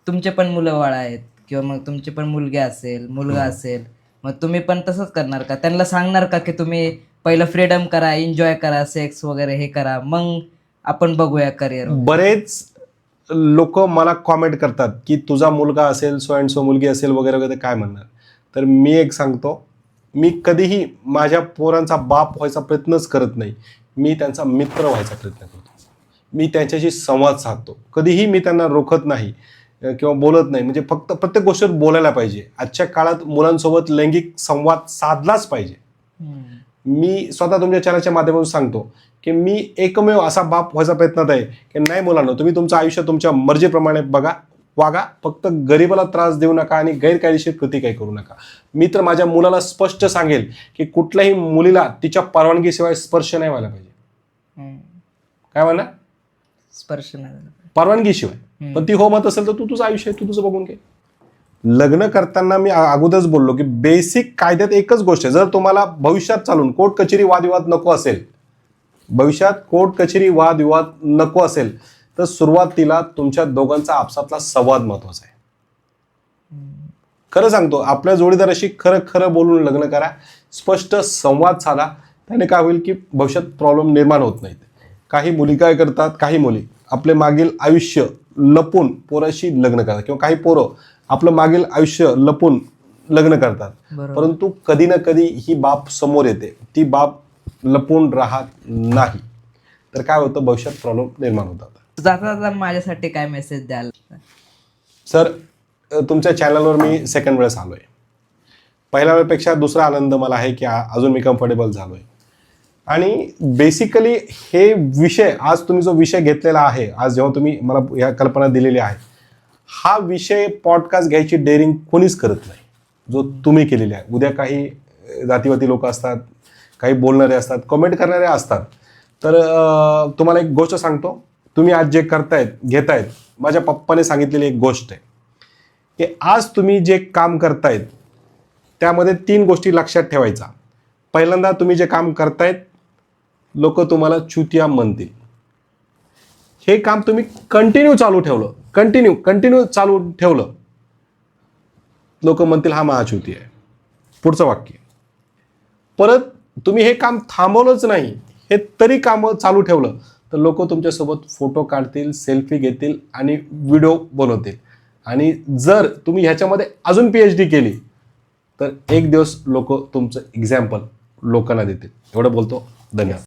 तुमचे पण मुलं बाळ आहेत किंवा मग तुमची पण मुलगी असेल, मुलगा असेल, मग तुम्ही पण तसंच करणार का? त्यांना सांगणार का की तुम्ही पहिलं फ्रीडम करा, एन्जॉय करा, सेक्स वगैरे हे करा, मग आपण बघूया करिअर? बरेच लोक मला कॉमेंट करतात की तुझा मुलगा असेल, सो अँड सो मुलगी असेल वगैरे वगैरे, काय म्हणणार. तर मी एक सांगतो, मी कधीही माझ्या पोरांचा बाप व्हायचा प्रयत्नच करत नाही, मी त्यांचा मित्र व्हायचा प्रयत्न करतो. मी त्यांच्याशी संवाद साधतो. कधीही मी त्यांना रोखत नाही किंवा बोलत नाही. म्हणजे फक्त प्रत्येक गोष्टीवर बोलायला पाहिजे. आजच्या काळात मुलांसोबत लैंगिक संवाद साधलाच पाहिजे. मी स्वतः तुमच्या चॅनलच्या माध्यमातून सांगतो की मी एकमेव असा बाप व्हायचा प्रयत्नात आहे की नाही मुलांनो, तुम्ही तुमचं आयुष्य तुमच्या मर्जीप्रमाणे बघा, वागा, फक्त गरीबाला त्रास देऊ नका आणि गैरकायदेशीर कृती काही करू नका. मी तर माझ्या मुलाला स्पष्ट सांगेल की कुठल्याही मुलीला तिच्या परवानगीशिवाय स्पर्श नाही व्हायला पाहिजे. काय म्हणा? स्पर्श नाही झाला. परवानगीशिवाय. पण ती हो म्हणत असेल तर तू तुझं आयुष्य आहे, तू तुझं बघून घे. लग्न करताना मी अगोदरच बोललो की बेसिक कायद्यात एकच गोष्ट आहे, जर तुम्हाला भविष्यात चालून कोर्ट कचेरी वादविवाद नको असेल, भविष्यात कोर्ट कचेरी वादविवाद नको असेल, तर सुरुवातीला तुमच्या दोघांचा आपसातला संवाद महत्वाचा आहे. खरं सांगतो, आपल्या जोडीदाराशी खरं खरं बोलून लग्न करा, स्पष्ट संवाद साधा. त्याने काय होईल की भविष्यात प्रॉब्लेम निर्माण होत नाहीत. काही मुली काय करतात, काही मुली आपले मागील आयुष्य लपून पोराशी लग्न करतात किंवा काही पोरं आपलं मागील आयुष्य लपून लग्न करतात. परंतु कधी ना कधी ही बाब समोर येते, ती बाब लपून राहत नाही. तर काय होतं, भविष्यात प्रॉब्लेम निर्माण होतात. जाता जाता माझ्यासाठी काय मेसेज द्याल? सर, तुमच्या चॅनलवर मी सेकंड वेळेस आलोय. पहिल्या वेळेपेक्षा दुसरा आनंद मला आहे की अजून मी कम्फर्टेबल झालोय. आणि बेसिकली हे विषय, आज तुम्ही जो विषय घेतलेला आहे, आज जेव्हा तुम्ही मला या कल्पना दिलेली आहे, हा विषय पॉडकास्ट घ्यायची डेअरिंग कोणीच करत नाही, जो तुम्ही केलेली आहे. उद्या काही जातीवादी लोक असतात, काही बोलणारे असतात, कमेंट करणारे असतात. तर तुम्हाला एक गोष्ट सांगतो, तुम्ही आज जे करतायत, घेतायत, माझ्या पप्पाने सांगितलेली एक गोष्ट आहे की आज तुम्ही जे काम करतायत त्यामध्ये 3 गोष्टी लक्षात ठेवायचा. पहिल्यांदा, तुम्ही जे काम करतायत लोक तुम्हाला चुतिया म्हणतील. हे काम तुम्ही कंटिन्यू चालू ठेवलं, कंटिन्यू चालू ठेवलं, लोक म्हणतील हा महाचुती आहे. पुढचं वाक्य, परत तुम्ही हे काम थांबवलंच नाही, हे तरी काम चालू ठेवलं, तर लोक तुमच्यासोबत फोटो काढतील, सेल्फी घेतील आणि व्हिडिओ बनवतील. आणि जर तुम्ही ह्याच्यामध्ये अजून PhD केली तर एक दिवस लोक तुमचं एक्झाम्पल लोकांना देतील. एवढं बोलतो. धन्यवाद.